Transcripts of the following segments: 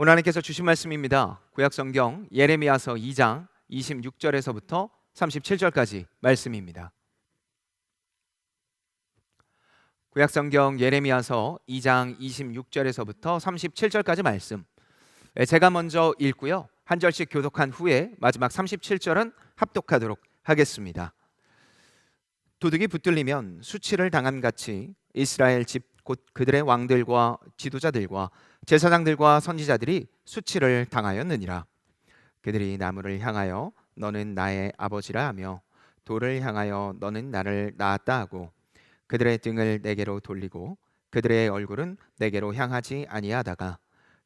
오늘 하나님께서 주신 말씀입니다. 구약성경 예레미야서 2장 26절에서부터 37절까지 말씀입니다. 구약성경 예레미야서 2장 26절에서부터 37절까지 말씀, 제가 먼저 읽고요, 한 절씩 교독한 후에 마지막 37절은 합독하도록 하겠습니다. 도둑이 붙들리면 수치를 당함같이 이스라엘 집 곧 그들의 왕들과 지도자들과 제사장들과 선지자들이 수치를 당하였느니라. 그들이 나무를 향하여 너는 나의 아버지라 하며 돌을 향하여 너는 나를 낳았다 하고 그들의 등을 내게로 돌리고 그들의 얼굴은 내게로 향하지 아니하다가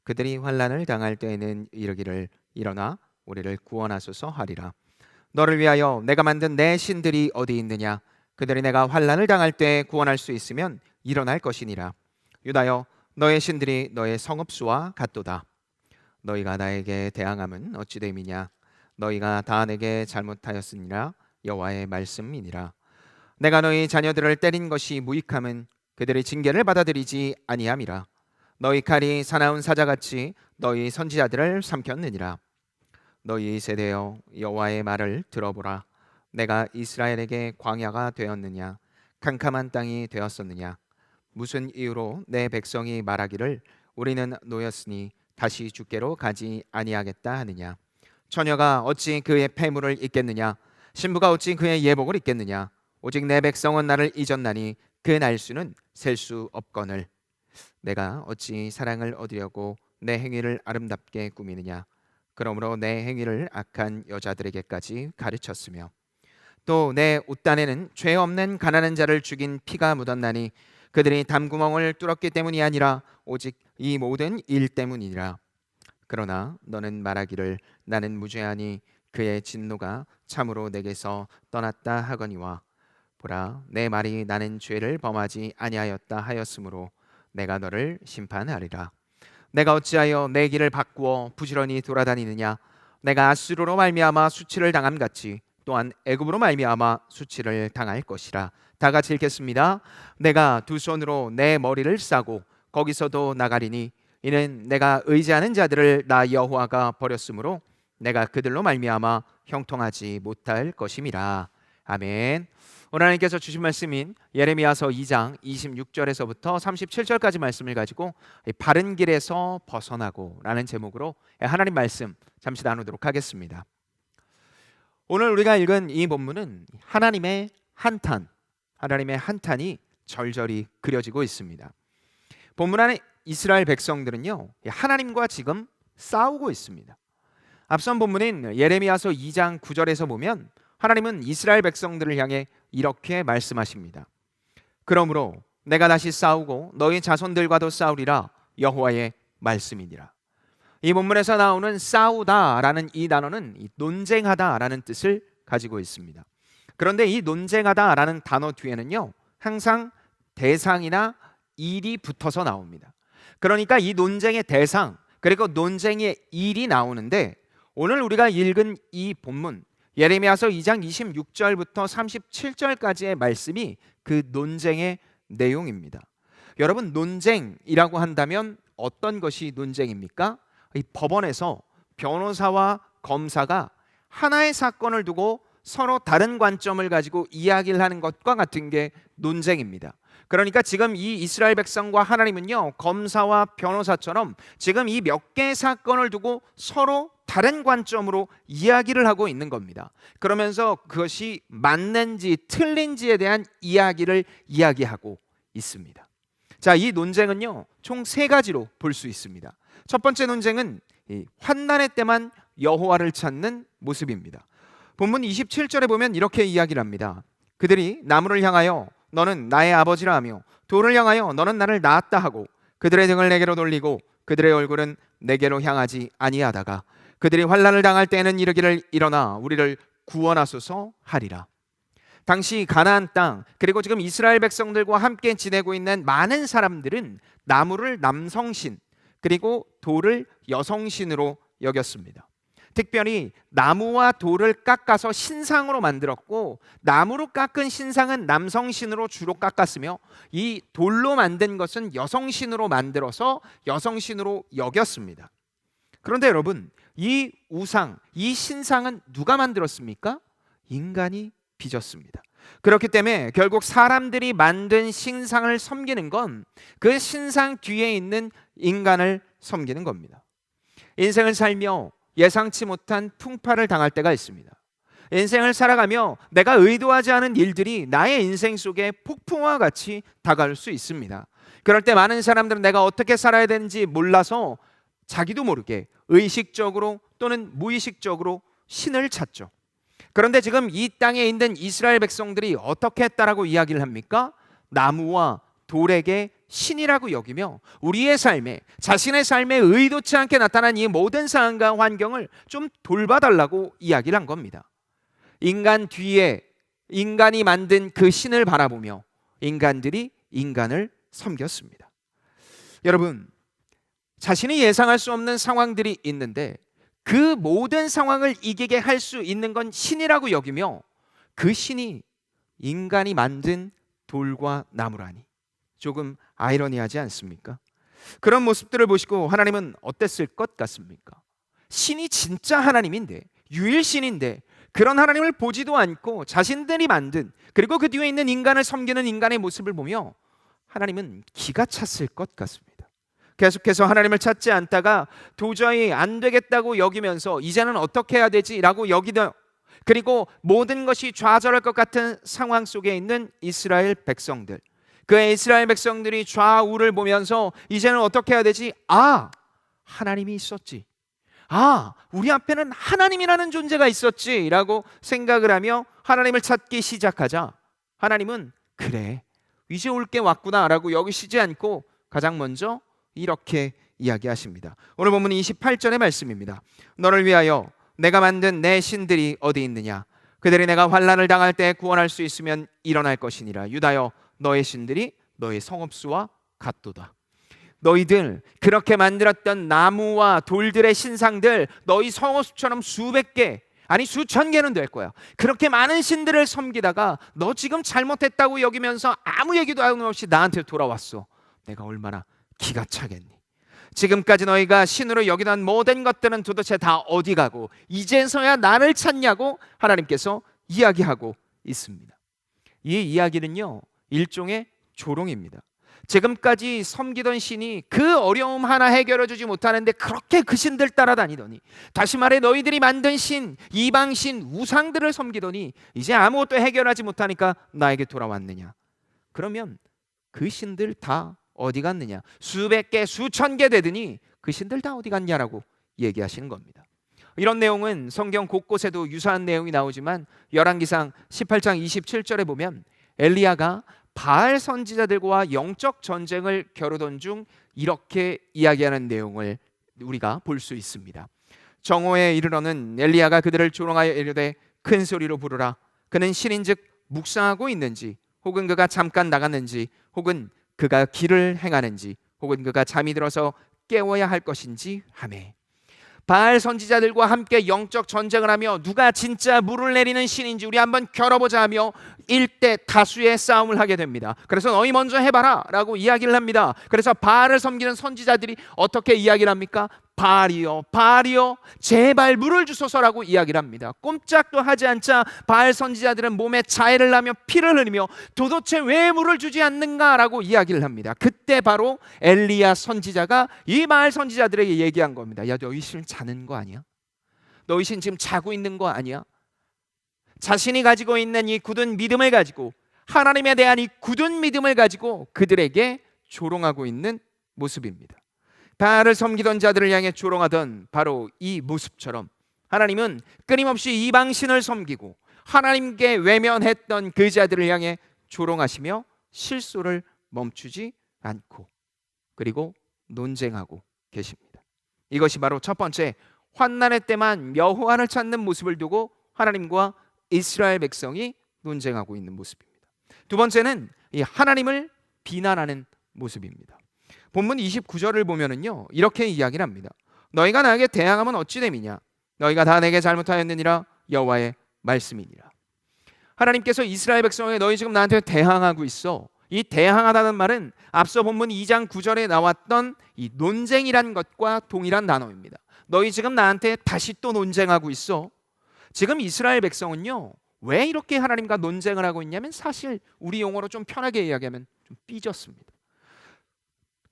그들이 환난을 당할 때에는 이르기를 일어나 우리를 구원하소서 하리라. 너를 위하여 내가 만든 내 신들이 어디 있느냐? 그들이 내가 환난을 당할 때 구원할 수 있으면 일어날 것이니라. 유다여, 너의 신들이 너의 성읍수와 같도다. 너희가 나에게 대항함은 어찌 됨이냐? 너희가 다 내게 잘못하였으니라. 여호와의 말씀이니라. 내가 너희 자녀들을 때린 것이 무익함은 그들의 징계를 받아들이지 아니함이라. 너희 칼이 사나운 사자같이 너희 선지자들을 삼켰느니라. 너희 세대여, 여호와의 말을 들어보라. 내가 이스라엘에게 광야가 되었느냐? 캄캄한 땅이 되었었느냐? 무슨 이유로 내 백성이 말하기를 우리는 노였으니 다시 주께로 가지 아니하겠다 하느냐? 처녀가 어찌 그의 폐물을 입겠느냐? 신부가 어찌 그의 예복을 입겠느냐? 오직 내 백성은 나를 잊었나니 그 날수는 셀 수 없거늘. 내가 어찌 사랑을 얻으려고 내 행위를 아름답게 꾸미느냐? 그러므로 내 행위를 악한 여자들에게까지 가르쳤으며 또 내 옷단에는 죄 없는 가난한 자를 죽인 피가 묻었나니 그들이 담구멍을 뚫었기 때문이 아니라 오직 이 모든 일 때문이니라. 그러나 너는 말하기를 나는 무죄하니 그의 진노가 참으로 내게서 떠났다 하거니와 보라, 내 말이 나는 죄를 범하지 아니하였다 하였으므로 내가 너를 심판하리라. 내가 어찌하여 내 길을 바꾸어 부지런히 돌아다니느냐? 내가 아수르로 말미암아 수치를 당함같이 또한 애굽으로 말미암아 수치를 당할 것이라. 다 같이 읽겠습니다. 내가 두 손으로 내 머리를 싸고 거기서도 나가리니 이는 내가 의지하는 자들을 나 여호와가 버렸으므로 내가 그들로 말미암아 형통하지 못할 것임이라. 아멘. 오늘 하나님께서 주신 말씀인 예레미야서 2장 26절에서부터 37절까지 말씀을 가지고 바른 길에서 벗어나고 라는 제목으로 하나님 말씀 잠시 나누도록 하겠습니다. 오늘 우리가 읽은 이 본문은 하나님의 한탄이 절절히 그려지고 있습니다. 본문 안에 이스라엘 백성들은요, 하나님과 지금 싸우고 있습니다. 앞선 본문인 예레미야서 2장 9절에서 보면 하나님은 이스라엘 백성들을 향해 이렇게 말씀하십니다. 그러므로 내가 다시 싸우고 너희 자손들과도 싸우리라. 여호와의 말씀이니라. 이 본문에서 나오는 싸우다라는 이 단어는 논쟁하다라는 뜻을 가지고 있습니다. 그런데 이 논쟁하다라는 단어 뒤에는요, 항상 대상이나 일이 붙어서 나옵니다. 그러니까 이 논쟁의 대상 그리고 논쟁의 일이 나오는데 오늘 우리가 읽은 이 본문 예레미야서 2장 26절부터 37절까지의 말씀이 그 논쟁의 내용입니다. 여러분, 논쟁이라고 한다면 어떤 것이 논쟁입니까? 이 법원에서 변호사와 검사가 하나의 사건을 두고 서로 다른 관점을 가지고 이야기를 하는 것과 같은 게 논쟁입니다. 그러니까 지금 이 이스라엘 백성과 하나님은요, 검사와 변호사처럼 지금 이 몇 개의 사건을 두고 서로 다른 관점으로 이야기를 하고 있는 겁니다. 그러면서 그것이 맞는지 틀린지에 대한 이야기를 이야기하고 있습니다. 자, 이 논쟁은요, 총 세 가지로 볼 수 있습니다. 첫 번째 논쟁은 환난의 때만 여호와를 찾는 모습입니다. 본문 27절에 보면 이렇게 이야기를 합니다. 그들이 나무를 향하여 너는 나의 아버지라 하며 돌을 향하여 너는 나를 낳았다 하고 그들의 등을 내게로 돌리고 그들의 얼굴은 내게로 향하지 아니하다가 그들이 환난을 당할 때에는 이르기를 일어나 우리를 구원하소서 하리라. 당시 가나안 땅 그리고 지금 이스라엘 백성들과 함께 지내고 있는 많은 사람들은 나무를 남성신 그리고 돌을 여성신으로 여겼습니다. 특별히 나무와 돌을 깎아서 신상으로 만들었고 나무로 깎은 신상은 남성신으로 주로 깎았으며 이 돌로 만든 것은 여성신으로 만들어서 여성신으로 여겼습니다. 그런데 여러분, 이 우상, 이 신상은 누가 만들었습니까? 인간이 빚었습니다. 그렇기 때문에 결국 사람들이 만든 신상을 섬기는 건 그 신상 뒤에 있는 인간을 섬기는 겁니다. 인생을 살며 예상치 못한 풍파를 당할 때가 있습니다. 인생을 살아가며 내가 의도하지 않은 일들이 나의 인생 속에 폭풍과 같이 다가올 수 있습니다. 그럴 때 많은 사람들은 내가 어떻게 살아야 되는지 몰라서 자기도 모르게 의식적으로 또는 무의식적으로 신을 찾죠. 그런데 지금 이 땅에 있는 이스라엘 백성들이 어떻게 했다라고 이야기를 합니까? 나무와 돌에게 신이라고 여기며 우리의 삶에, 자신의 삶에 의도치 않게 나타난 이 모든 상황과 환경을 좀 돌봐달라고 이야기를 한 겁니다. 인간 뒤에 인간이 만든 그 신을 바라보며 인간들이 인간을 섬겼습니다. 여러분, 자신이 예상할 수 없는 상황들이 있는데 그 모든 상황을 이기게 할 수 있는 건 신이라고 여기며 그 신이 인간이 만든 돌과 나무라니 조금 아이러니하지 않습니까? 그런 모습들을 보시고 하나님은 어땠을 것 같습니까? 신이 진짜 하나님인데, 유일신인데 그런 하나님을 보지도 않고 자신들이 만든, 그리고 그 뒤에 있는 인간을 섬기는 인간의 모습을 보며 하나님은 기가 찼을 것 같습니다. 계속해서 하나님을 찾지 않다가 도저히 안 되겠다고 여기면서 이제는 어떻게 해야 되지라고 여기다, 그리고 모든 것이 좌절할 것 같은 상황 속에 있는 이스라엘 백성들, 그 이스라엘 백성들이 좌우를 보면서 이제는 어떻게 해야 되지? 하나님이 있었지. 우리 앞에는 하나님이라는 존재가 있었지 라고 생각을 하며 하나님을 찾기 시작하자 하나님은 그래, 이제 올 게 왔구나 라고 여기시지 않고 가장 먼저 이렇게 이야기하십니다. 오늘 본문 28절의 말씀입니다. 너를 위하여 내가 만든 내 신들이 어디 있느냐? 그들이 내가 환난을 당할 때 구원할 수 있으면 일어날 것이니라. 유다여, 너의 신들이 너의 성읍수와 같도다. 너희들 그렇게 만들었던 나무와 돌들의 신상들, 너희 성읍수처럼 수백 개, 아니 수천 개는 될 거야. 그렇게 많은 신들을 섬기다가 너 지금 잘못했다고 여기면서 아무 얘기도 없이 나한테 돌아왔어. 내가 얼마나 기가 차겠니? 지금까지 너희가 신으로 여기던 모든 것들은 도대체 다 어디 가고 이제서야 나를 찾냐고 하나님께서 이야기하고 있습니다. 이 이야기는요, 일종의 조롱입니다. 지금까지 섬기던 신이 그 어려움 하나 해결해 주지 못하는데 그렇게 그 신들 따라다니더니, 다시 말해 너희들이 만든 신, 이방신, 우상들을 섬기더니 이제 아무것도 해결하지 못하니까 나에게 돌아왔느냐? 그러면 그 신들 다 어디 갔느냐? 수백 개, 수천 개 되더니 그 신들 다 어디 갔냐라고 얘기하시는 겁니다. 이런 내용은 성경 곳곳에도 유사한 내용이 나오지만 열왕기상 18장 27절에 보면 엘리야가 바알 선지자들과 영적 전쟁을 겨루던 중 이렇게 이야기하는 내용을 우리가 볼 수 있습니다. 정오에 이르러는 엘리야가 그들을 조롱하여 이르되 큰 소리로 부르라. 그는 신인즉 묵상하고 있는지, 혹은 그가 잠깐 나갔는지, 혹은 그가 길을 행하는지, 혹은 그가 잠이 들어서 깨워야 할 것인지 하매, 바알 선지자들과 함께 영적 전쟁을 하며 누가 진짜 물을 내리는 신인지 우리 한번 겨뤄보자 하며 일대 다수의 싸움을 하게 됩니다. 그래서 너희 먼저 해봐라 라고 이야기를 합니다. 그래서 바알을 섬기는 선지자들이 어떻게 이야기를 합니까? 바알이요, 바알이요, 제발 물을 주소서라고 이야기를 합니다. 꼼짝도 하지 않자 바알 선지자들은 몸에 자해를 하며 피를 흘리며 도대체 왜 물을 주지 않는가라고 이야기를 합니다. 그때 바로 엘리야 선지자가 이 바알 선지자들에게 얘기한 겁니다. 야, 너희 신 자는 거 아니야? 너희 신 지금 자고 있는 거 아니야? 자신이 가지고 있는 이 굳은 믿음을 가지고, 하나님에 대한 이 굳은 믿음을 가지고 그들에게 조롱하고 있는 모습입니다. 바알을 섬기던 자들을 향해 조롱하던 바로 이 모습처럼 하나님은 끊임없이 이방신을 섬기고 하나님께 외면했던 그 자들을 향해 조롱하시며 실소를 멈추지 않고, 그리고 논쟁하고 계십니다. 이것이 바로 첫 번째, 환난의 때만 여호와를 찾는 모습을 두고 하나님과 이스라엘 백성이 논쟁하고 있는 모습입니다. 두 번째는 이 하나님을 비난하는 모습입니다. 본문 29절을 보면은요, 이렇게 이야기를 합니다. 너희가 나에게 대항하면 어찌 됨이냐? 너희가 다 내게 잘못하였느니라. 여호와의 말씀이니라. 하나님께서 이스라엘 백성에게 너희 지금 나한테 대항하고 있어. 이 대항하다는 말은 앞서 본문 2장 9절에 나왔던 이 논쟁이란 것과 동일한 단어입니다. 너희 지금 나한테 다시 또 논쟁하고 있어. 지금 이스라엘 백성은요, 왜 이렇게 하나님과 논쟁을 하고 있냐면 사실 우리 용어로 좀 편하게 이야기하면 좀 삐졌습니다.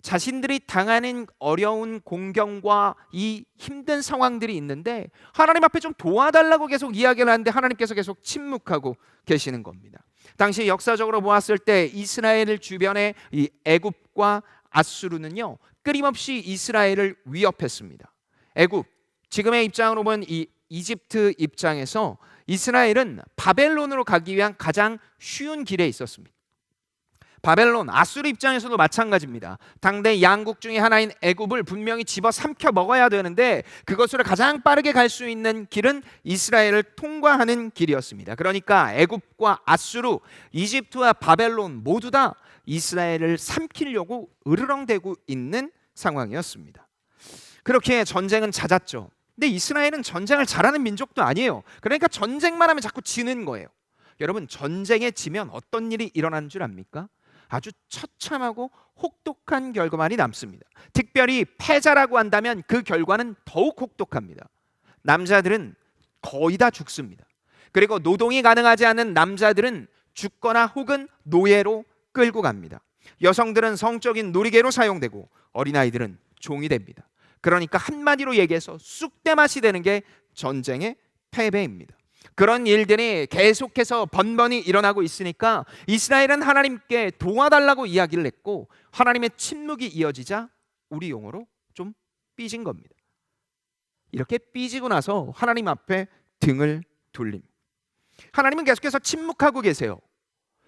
자신들이 당하는 어려운 공경과 이 힘든 상황들이 있는데 하나님 앞에 좀 도와달라고 계속 이야기를 하는데 하나님께서 계속 침묵하고 계시는 겁니다. 당시 역사적으로 보았을 때 이스라엘 주변의 이 애굽과 아수르는요, 끊임없이 이스라엘을 위협했습니다. 애굽, 지금의 입장으로 보면 이 이집트 입장에서 이스라엘은 바벨론으로 가기 위한 가장 쉬운 길에 있었습니다. 바벨론, 아수르 입장에서도 마찬가지입니다. 당대 양국 중에 하나인 애굽을 분명히 집어삼켜 먹어야 되는데 그것으로 가장 빠르게 갈 수 있는 길은 이스라엘을 통과하는 길이었습니다. 그러니까 애굽과 아수르, 이집트와 바벨론 모두 다 이스라엘을 삼키려고 으르렁대고 있는 상황이었습니다. 그렇게 전쟁은 잦았죠. 근데 이스라엘은 전쟁을 잘하는 민족도 아니에요. 그러니까 전쟁만 하면 자꾸 지는 거예요. 여러분, 전쟁에 지면 어떤 일이 일어나는 줄 압니까? 아주 처참하고 혹독한 결과만이 남습니다. 특별히 패자라고 한다면 그 결과는 더욱 혹독합니다. 남자들은 거의 다 죽습니다. 그리고 노동이 가능하지 않은 남자들은 죽거나 혹은 노예로 끌고 갑니다. 여성들은 성적인 놀이개로 사용되고 어린아이들은 종이 됩니다. 그러니까 한마디로 얘기해서 쑥대맛이 되는 게 전쟁의 패배입니다. 그런 일들이 계속해서 번번이 일어나고 있으니까 이스라엘은 하나님께 도와달라고 이야기를 했고 하나님의 침묵이 이어지자 우리 용어로 좀 삐진 겁니다. 이렇게 삐지고 나서 하나님 앞에 등을 돌립니다. 하나님은 계속해서 침묵하고 계세요.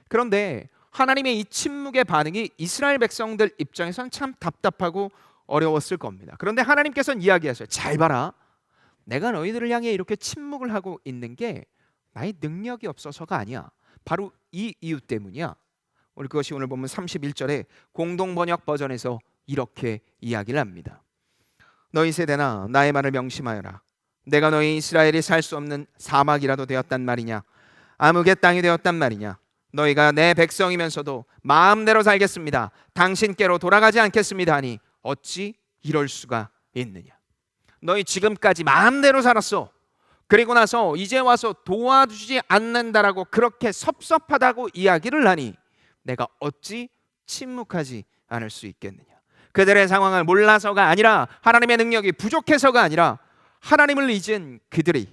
그런데 하나님의 이 침묵의 반응이 이스라엘 백성들 입장에선 참 답답하고 어려웠을 겁니다. 그런데 하나님께서는 이야기하셔요. 잘 봐라. 내가 너희들을 향해 이렇게 침묵을 하고 있는 게 나의 능력이 없어서가 아니야. 바로 이 이유 때문이야. 그것이 오늘 보면 31절에 공동번역 버전에서 이렇게 이야기를 합니다. 너희 세대나 나의 말을 명심하여라. 내가 너희 이스라엘이 살 수 없는 사막이라도 되었단 말이냐, 암흑의 땅이 되었단 말이냐. 너희가 내 백성이면서도 마음대로 살겠습니다, 당신께로 돌아가지 않겠습니다 하니 어찌 이럴 수가 있느냐. 너희 지금까지 마음대로 살았어. 그리고 나서 이제 와서 도와주지 않는다라고 그렇게 섭섭하다고 이야기를 하니 내가 어찌 침묵하지 않을 수 있겠느냐. 그들의 상황을 몰라서가 아니라 하나님의 능력이 부족해서가 아니라 하나님을 잊은 그들이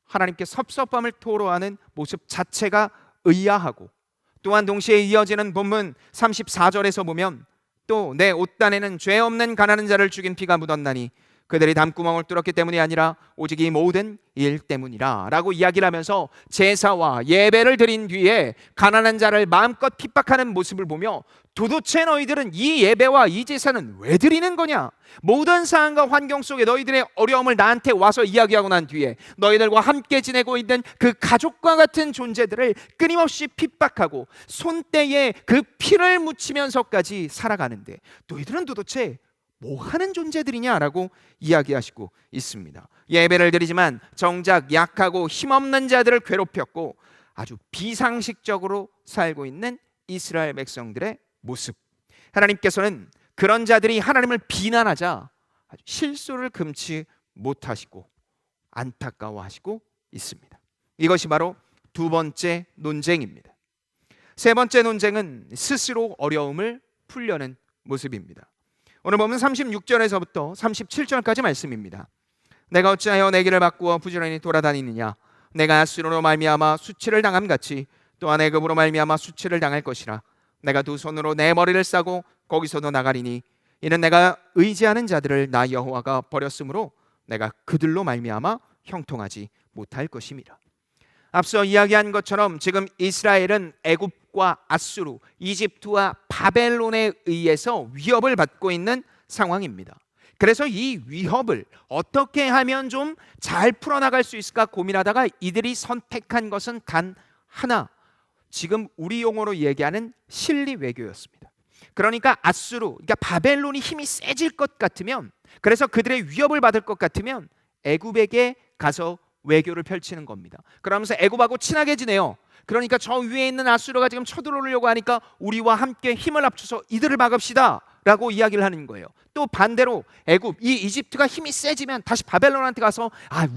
하나님께 섭섭함을 토로하는 모습 자체가 의아하고, 또한 동시에 이어지는 본문 34절에서 보면 또 내 옷단에는 죄 없는 가난한 자를 죽인 피가 묻었나니 그들이 담구멍을 뚫었기 때문이 아니라 오직 이 모든 일 때문이라 라고 이야기를 하면서 제사와 예배를 드린 뒤에 가난한 자를 마음껏 핍박하는 모습을 보며 도대체 너희들은 이 예배와 이 제사는 왜 드리는 거냐? 모든 상황과 환경 속에 너희들의 어려움을 나한테 와서 이야기하고 난 뒤에 너희들과 함께 지내고 있는 그 가족과 같은 존재들을 끊임없이 핍박하고 손때에 그 피를 묻히면서까지 살아가는데 너희들은 도대체 뭐 하는 존재들이냐라고 이야기하시고 있습니다. 예배를 드리지만 정작 약하고 힘없는 자들을 괴롭혔고 아주 비상식적으로 살고 있는 이스라엘 백성들의 모습. 하나님께서는 그런 자들이 하나님을 비난하자 아주 실소를 금치 못하시고 안타까워하시고 있습니다. 이것이 바로 두 번째 논쟁입니다. 세 번째 논쟁은 스스로 어려움을 풀려는 모습입니다. 오늘 보면 36절에서부터 37절까지 말씀입니다. 내가 어찌하여 내 길을 바꾸어 부지런히 돌아다니느냐. 내가 아수르로 말미암아 수치를 당함 같이 또한 애굽으로 말미암아 수치를 당할 것이라. 내가 두 손으로 내 머리를 싸고 거기서도 나가리니 이는 내가 의지하는 자들을 나 여호와가 버렸으므로 내가 그들로 말미암아 형통하지 못할 것임이라. 앞서 이야기한 것처럼 지금 이스라엘은 애굽과 아수르, 이집트와 바벨론에 의해서 위협을 받고 있는 상황입니다. 그래서 이 위협을 어떻게 하면 좀 잘 풀어나갈 수 있을까 고민하다가 이들이 선택한 것은 단 하나, 지금 우리 용어로 얘기하는 실리 외교였습니다. 그러니까 아수르, 그러니까 바벨론이 힘이 세질 것 같으면, 그래서 그들의 위협을 받을 것 같으면 애굽에게 가서 외교를 펼치는 겁니다. 그러면서 애굽하고 친하게 지내요. 그러니까 저 위에 있는 아수르가 지금 쳐들어오려고 하니까 우리와 함께 힘을 합쳐서 이들을 막읍시다 라고 이야기를 하는 거예요. 또 반대로 애굽, 이 이집트가 힘이 세지면 다시 바벨론한테 가서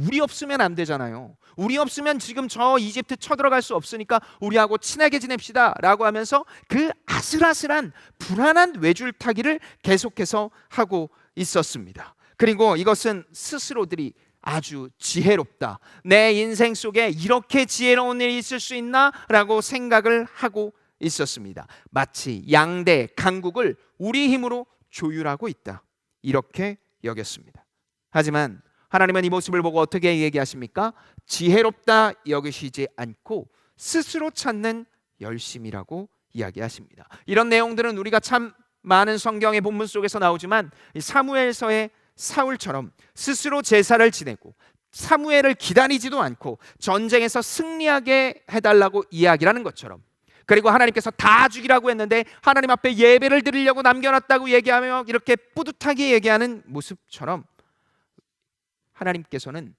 우리 없으면 안 되잖아요. 우리 없으면 지금 저 이집트 쳐들어갈 수 없으니까 우리하고 친하게 지냅시다 라고 하면서 그 아슬아슬한 불안한 외줄타기를 계속해서 하고 있었습니다. 그리고 이것은 스스로들이 아주 지혜롭다, 내 인생 속에 이렇게 지혜로운 일이 있을 수 있나? 라고 생각을 하고 있었습니다. 마치 양대 강국을 우리 힘으로 조율하고 있다, 이렇게 여겼습니다. 하지만 하나님은 이 모습을 보고 어떻게 얘기하십니까? 지혜롭다 여기시지 않고 스스로 찾는 열심이라고 이야기하십니다. 이런 내용들은 우리가 참 많은 성경의 본문 속에서 나오지만 사무엘서의 사울처럼 스스로 제사를 지내고 사무엘을 기다리지도 않고 전쟁에서 승리하게 해달라고 이야기를 하는 것처럼, 그리고 하나님께서 다 죽이라고 했는데 하나님 앞에 예배를 드리려고 남겨놨다고 얘기하며 이렇게 뿌듯하게 얘기하는 모습처럼 하나님께서는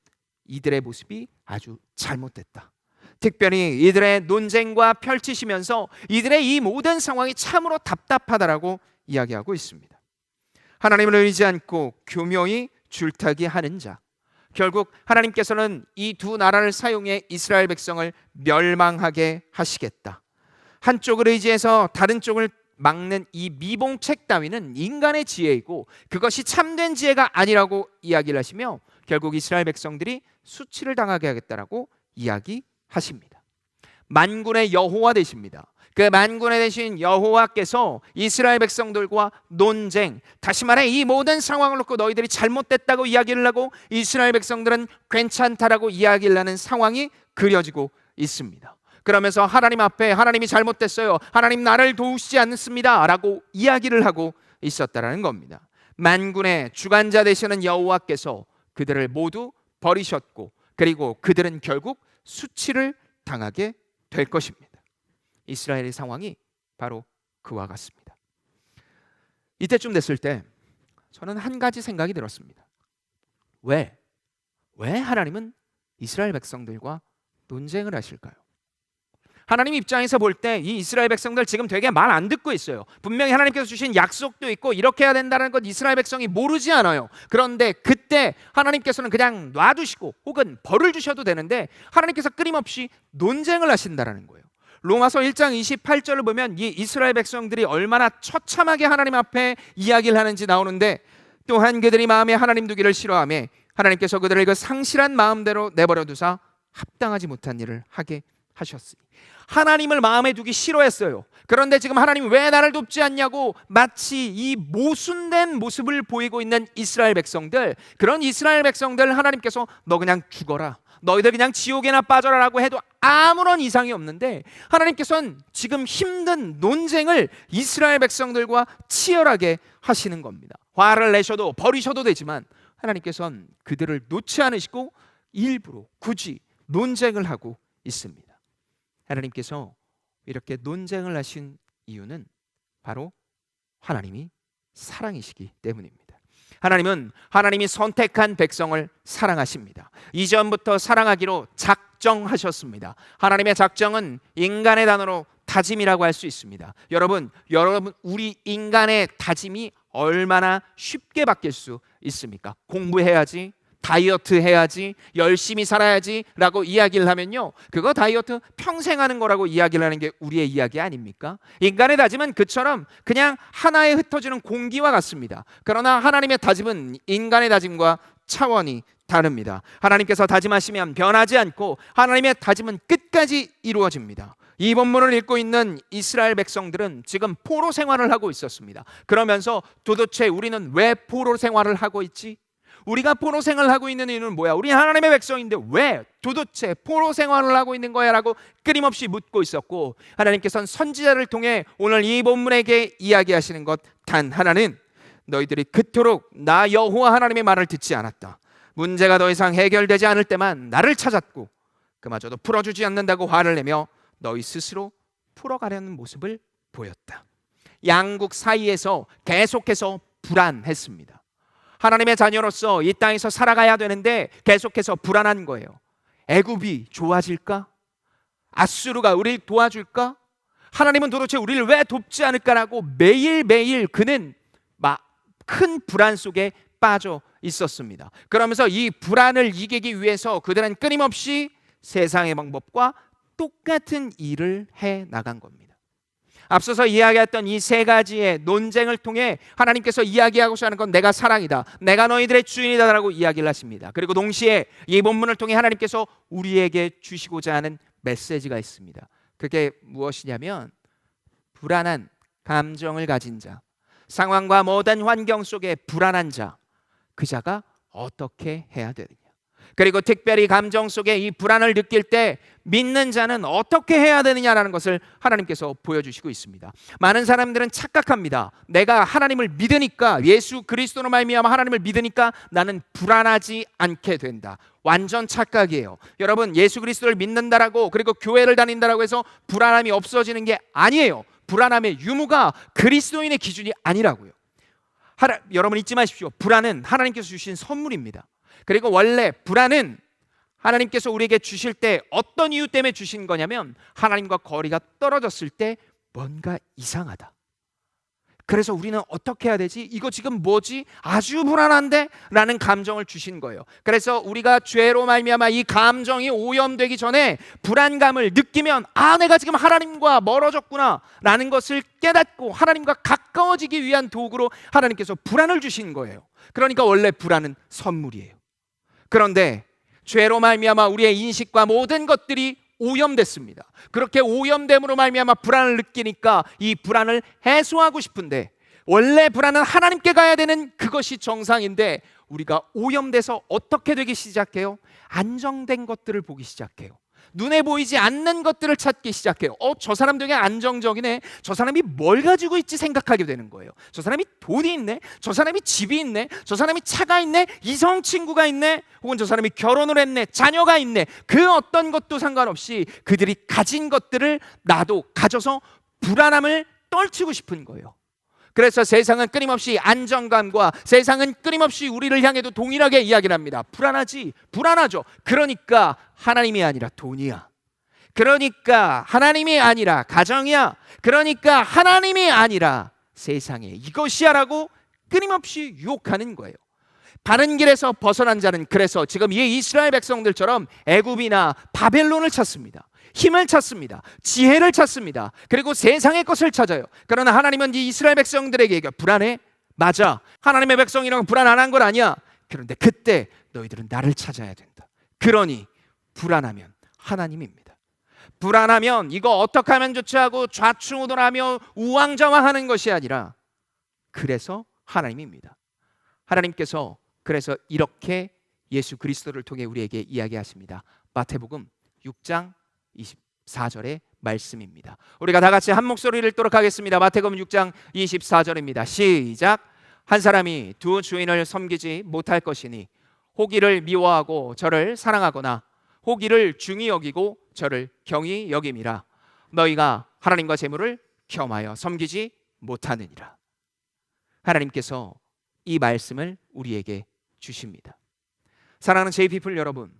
이들의 모습이 아주 잘못됐다, 특별히 이들의 논쟁과 펼치시면서 이들의 이 모든 상황이 참으로 답답하다라고 이야기하고 있습니다. 하나님을 의지 않고 교묘히 줄타기 하는 자, 결국 하나님께서는 이 두 나라를 사용해 이스라엘 백성을 멸망하게 하시겠다, 한쪽을 의지해서 다른 쪽을 막는 이 미봉책 따위는 인간의 지혜이고 그것이 참된 지혜가 아니라고 이야기를 하시며 결국 이스라엘 백성들이 수치를 당하게 하겠다라고 이야기하십니다. 만군의 여호와 되십니다. 그 만군의 대신 여호와께서 이스라엘 백성들과 논쟁, 다시 말해 이 모든 상황을 놓고 너희들이 잘못됐다고 이야기를 하고 이스라엘 백성들은 괜찮다라고 이야기를 하는 상황이 그려지고 있습니다. 그러면서 하나님 앞에 하나님이 잘못됐어요, 하나님 나를 도우시지 않습니다 라고 이야기를 하고 있었다라는 겁니다. 만군의 주관자 되시는 여호와께서 그들을 모두 버리셨고 그리고 그들은 결국 수치를 당하게 될 것입니다. 이스라엘의 상황이 바로 그와 같습니다. 이때쯤 됐을 때 저는 한 가지 생각이 들었습니다. 왜 하나님은 이스라엘 백성들과 논쟁을 하실까요? 하나님 입장에서 볼 때 이 이스라엘 백성들 지금 되게 말 안 듣고 있어요. 분명히 하나님께서 주신 약속도 있고 이렇게 해야 된다는 것 이스라엘 백성이 모르지 않아요. 그런데 그때 하나님께서는 그냥 놔두시고 혹은 벌을 주셔도 되는데 하나님께서 끊임없이 논쟁을 하신다는 거예요. 로마서 1장 28절을 보면 이 이스라엘 백성들이 얼마나 처참하게 하나님 앞에 이야기를 하는지 나오는데, 또한 그들이 마음에 하나님 두기를 싫어하며 하나님께서 그들을 그 상실한 마음대로 내버려 두사 합당하지 못한 일을 하게 하셨으니, 하나님을 마음에 두기 싫어했어요. 그런데 지금 하나님이 왜 나를 돕지 않냐고 마치 이 모순된 모습을 보이고 있는 이스라엘 백성들, 그런 이스라엘 백성들 하나님께서 너 그냥 죽어라, 너희들 그냥 지옥에나 빠져라 라고 해도 아무런 이상이 없는데 하나님께서는 지금 힘든 논쟁을 이스라엘 백성들과 치열하게 하시는 겁니다. 화를 내셔도 버리셔도 되지만 하나님께서는 그들을 놓지 않으시고 일부러 굳이 논쟁을 하고 있습니다. 하나님께서 이렇게 논쟁을 하신 이유는 바로 하나님이 사랑이시기 때문입니다. 하나님은 하나님이 선택한 백성을 사랑하십니다. 이전부터 사랑하기로 작정하셨습니다. 하나님의 작정은 인간의 단어로 다짐이라고 할 수 있습니다. 여러분 우리 인간의 다짐이 얼마나 쉽게 바뀔 수 있습니까? 공부해야지, 다이어트 해야지, 열심히 살아야지 라고 이야기를 하면요, 그거 다이어트 평생 하는 거라고 이야기를 하는 게 우리의 이야기 아닙니까? 인간의 다짐은 그처럼 그냥 하나에 흩어지는 공기와 같습니다. 그러나 하나님의 다짐은 인간의 다짐과 차원이 다릅니다. 하나님께서 다짐하시면 변하지 않고 하나님의 다짐은 끝까지 이루어집니다. 이 본문을 읽고 있는 이스라엘 백성들은 지금 포로 생활을 하고 있었습니다. 그러면서 도대체 우리는 왜 포로 생활을 하고 있지? 우리가 포로 생활을 하고 있는 이유는 뭐야? 우리 하나님의 백성인데 왜 도대체 포로 생활을 하고 있는 거야? 라고 끊임없이 묻고 있었고, 하나님께서는 선지자를 통해 오늘 이 본문에게 이야기하시는 것 단 하나는, 너희들이 그토록 나 여호와 하나님의 말을 듣지 않았다. 문제가 더 이상 해결되지 않을 때만 나를 찾았고 그마저도 풀어주지 않는다고 화를 내며 너희 스스로 풀어가려는 모습을 보였다. 양국 사이에서 계속해서 불안했습니다. 하나님의 자녀로서 이 땅에서 살아가야 되는데 계속해서 불안한 거예요. 애굽이 좋아질까? 아수르가 우리를 도와줄까? 하나님은 도대체 우리를 왜 돕지 않을까라고 매일매일 그는 큰 불안 속에 빠져 있었습니다. 그러면서 이 불안을 이기기 위해서 그들은 끊임없이 세상의 방법과 똑같은 일을 해 나간 겁니다. 앞서서 이야기했던 이 세 가지의 논쟁을 통해 하나님께서 이야기하고자 하는 건 내가 사랑이다, 내가 너희들의 주인이다 라고 이야기를 하십니다. 그리고 동시에 이 본문을 통해 하나님께서 우리에게 주시고자 하는 메시지가 있습니다. 그게 무엇이냐면 불안한 감정을 가진 자, 상황과 모든 환경 속에 불안한 자, 그 자가 어떻게 해야 되느냐, 그리고 특별히 감정 속에 이 불안을 느낄 때 믿는 자는 어떻게 해야 되느냐라는 것을 하나님께서 보여주시고 있습니다. 많은 사람들은 착각합니다. 내가 하나님을 믿으니까, 예수 그리스도로 말미암아 하나님을 믿으니까 나는 불안하지 않게 된다. 완전 착각이에요. 여러분, 예수 그리스도를 믿는다라고 그리고 교회를 다닌다라고 해서 불안함이 없어지는 게 아니에요. 불안함의 유무가 그리스도인의 기준이 아니라고요. 여러분 잊지 마십시오. 불안은 하나님께서 주신 선물입니다. 그리고 원래 불안은 하나님께서 우리에게 주실 때 어떤 이유 때문에 주신 거냐면 하나님과 거리가 떨어졌을 때 뭔가 이상하다. 그래서 우리는 어떻게 해야 되지? 이거 지금 뭐지? 아주 불안한데? 라는 감정을 주신 거예요. 그래서 우리가 죄로 말미암아 이 감정이 오염되기 전에 불안감을 느끼면 내가 지금 하나님과 멀어졌구나 라는 것을 깨닫고 하나님과 가까워지기 위한 도구로 하나님께서 불안을 주신 거예요. 그러니까 원래 불안은 선물이에요. 그런데 죄로 말미암아 우리의 인식과 모든 것들이 오염됐습니다. 그렇게 오염됨으로 말미암아 불안을 느끼니까 이 불안을 해소하고 싶은데, 원래 불안은 하나님께 가야 되는 그것이 정상인데 우리가 오염돼서 어떻게 되기 시작해요? 안정된 것들을 보기 시작해요. 눈에 보이지 않는 것들을 찾기 시작해요. 저 사람 되게 안정적이네, 저 사람이 뭘 가지고 있지 생각하게 되는 거예요. 저 사람이 돈이 있네, 저 사람이 집이 있네, 저 사람이 차가 있네, 이성 친구가 있네, 혹은 저 사람이 결혼을 했네, 자녀가 있네. 그 어떤 것도 상관없이 그들이 가진 것들을 나도 가져서 불안함을 떨치고 싶은 거예요. 그래서 세상은 끊임없이 안정감과, 세상은 끊임없이 우리를 향해도 동일하게 이야기를 합니다. 불안하지? 불안하죠. 그러니까 하나님이 아니라 돈이야. 그러니까 하나님이 아니라 가정이야. 그러니까 하나님이 아니라 세상에 이것이야 라고 끊임없이 유혹하는 거예요. 바른 길에서 벗어난 자는 그래서 지금 이 이스라엘 백성들처럼 애굽이나 바벨론을 찾습니다. 힘을 찾습니다. 지혜를 찾습니다. 그리고 세상의 것을 찾아요. 그러나 하나님은 이 이스라엘 백성들에게 불안해? 맞아. 하나님의 백성이라고 불안 안 한 건 아니야. 그런데 그때 너희들은 나를 찾아야 된다. 그러니 불안하면 하나님입니다. 불안하면 이거 어떻게 하면 좋지 하고 좌충우돌하며 우왕좌왕하는 것이 아니라 그래서 하나님입니다. 하나님께서 그래서 이렇게 예수 그리스도를 통해 우리에게 이야기하십니다. 마태복음 6장 24절의 말씀입니다. 우리가 다 같이 한 목소리를 읽도록 하겠습니다. 마태복음 6장 24절입니다. 시작. 한 사람이 두 주인을 섬기지 못할 것이니 혹이를 미워하고 저를 사랑하거나 혹이를 중히 여기고 저를 경히 여김이라. 너희가 하나님과 재물을 겸하여 섬기지 못하느니라. 하나님께서 이 말씀을 우리에게 주십니다. 사랑하는 JPeople 여러분,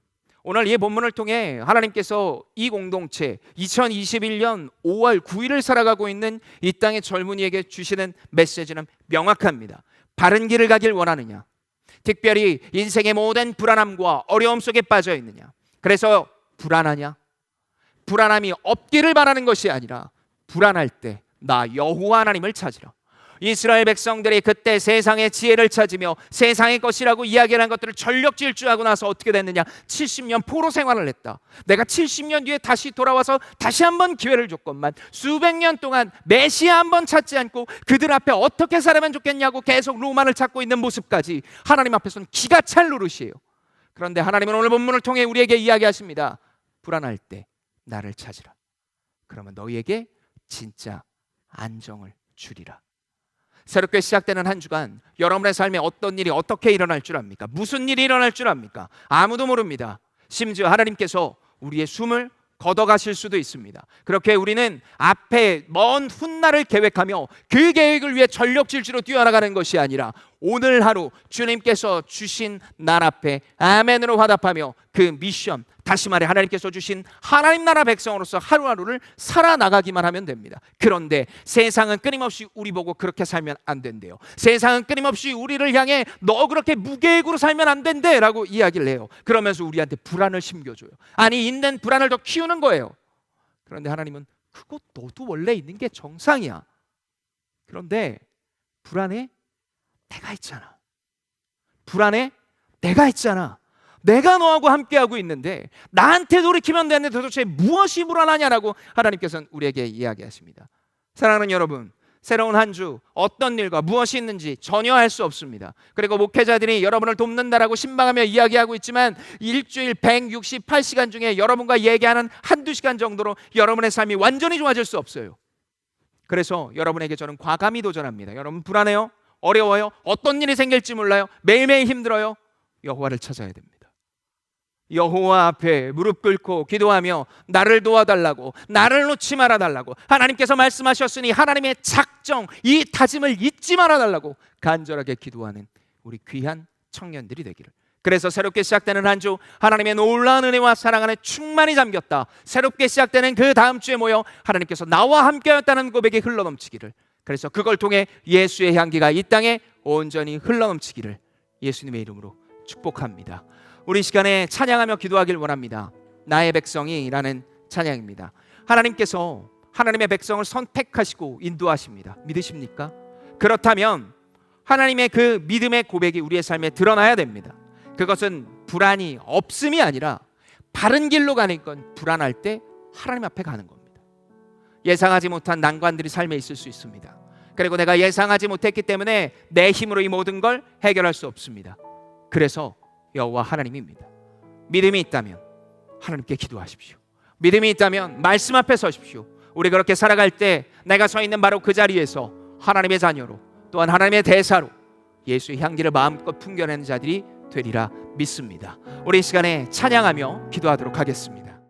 오늘 이 본문을 통해 하나님께서 이 공동체 2021년 5월 9일을 살아가고 있는 이 땅의 젊은이에게 주시는 메시지는 명확합니다. 바른 길을 가길 원하느냐? 특별히 인생의 모든 불안함과 어려움 속에 빠져 있느냐? 그래서 불안하냐? 불안함이 없기를 바라는 것이 아니라 불안할 때 나 여호와 하나님을 찾으라. 이스라엘 백성들이 그때 세상의 지혜를 찾으며 세상의 것이라고 이야기한 것들을 전력 질주하고 나서 어떻게 됐느냐? 70년 포로 생활을 했다. 내가 70년 뒤에 다시 돌아와서 다시 한번 기회를 줬건만 수백 년 동안 메시아 한번 찾지 않고 그들 앞에 어떻게 살아면 좋겠냐고 계속 로만을 찾고 있는 모습까지 하나님 앞에서는 기가 찰 노릇이에요. 그런데 하나님은 오늘 본문을 통해 우리에게 이야기하십니다. 불안할 때 나를 찾으라. 그러면 너희에게 진짜 안정을 주리라. 새롭게 시작되는 한 주간 여러분의 삶에 어떤 일이 어떻게 일어날 줄 압니까? 무슨 일이 일어날 줄 압니까? 아무도 모릅니다. 심지어 하나님께서 우리의 숨을 걷어가실 수도 있습니다. 그렇게 우리는 앞에 먼 훗날을 계획하며 그 계획을 위해 전력 질주로 뛰어나가는 것이 아니라 오늘 하루 주님께서 주신 날 앞에 아멘으로 화답하며 그 미션, 다시 말해 하나님께서 주신 하나님 나라 백성으로서 하루하루를 살아나가기만 하면 됩니다. 그런데 세상은 끊임없이 우리 보고 그렇게 살면 안 된대요. 세상은 끊임없이 우리를 향해 너 그렇게 무계획으로 살면 안 된대 라고 이야기를 해요. 그러면서 우리한테 불안을 심겨줘요. 아니, 있는 불안을 더 키우는 거예요. 그런데 하나님은 그거 너도 원래 있는 게 정상이야. 그런데 불안해? 내가 있잖아. 불안해? 내가 있잖아. 내가 너하고 함께하고 있는데 나한테 돌이키면 되는데 도대체 무엇이 불안하냐라고 하나님께서는 우리에게 이야기하십니다. 사랑하는 여러분, 새로운 한 주 어떤 일과 무엇이 있는지 전혀 알 수 없습니다. 그리고 목회자들이 여러분을 돕는다라고 신방하며 이야기하고 있지만 일주일 168시간 중에 여러분과 얘기하는 한두 시간 정도로 여러분의 삶이 완전히 좋아질 수 없어요. 그래서 여러분에게 저는 과감히 도전합니다. 여러분 불안해요? 어려워요? 어떤 일이 생길지 몰라요? 매일매일 힘들어요? 여호와를 찾아야 됩니다. 여호와 앞에 무릎 꿇고 기도하며 나를 도와달라고, 나를 놓지 말아달라고, 하나님께서 말씀하셨으니 하나님의 작정, 이 다짐을 잊지 말아달라고 간절하게 기도하는 우리 귀한 청년들이 되기를. 그래서 새롭게 시작되는 한 주 하나님의 놀라운 은혜와 사랑 안에 충만히 잠겼다. 새롭게 시작되는 그 다음 주에 모여 하나님께서 나와 함께하였다는 고백이 흘러넘치기를. 그래서 그걸 통해 예수의 향기가 이 땅에 온전히 흘러넘치기를 예수님의 이름으로 축복합니다. 우리 시간에 찬양하며 기도하길 원합니다. 나의 백성이라는 찬양입니다. 하나님께서 하나님의 백성을 선택하시고 인도하십니다. 믿으십니까? 그렇다면 하나님의 그 믿음의 고백이 우리의 삶에 드러나야 됩니다. 그것은 불안이 없음이 아니라 바른 길로 가는 건 불안할 때 하나님 앞에 가는 겁니다. 예상하지 못한 난관들이 삶에 있을 수 있습니다. 그리고 내가 예상하지 못했기 때문에 내 힘으로 이 모든 걸 해결할 수 없습니다. 그래서 여호와 하나님입니다. 믿음이 있다면 하나님께 기도하십시오. 믿음이 있다면 말씀 앞에 서십시오. 우리 그렇게 살아갈 때 내가 서 있는 바로 그 자리에서 하나님의 자녀로, 또한 하나님의 대사로 예수의 향기를 마음껏 풍겨내는 자들이 되리라 믿습니다. 우리 이 시간에 찬양하며 기도하도록 하겠습니다.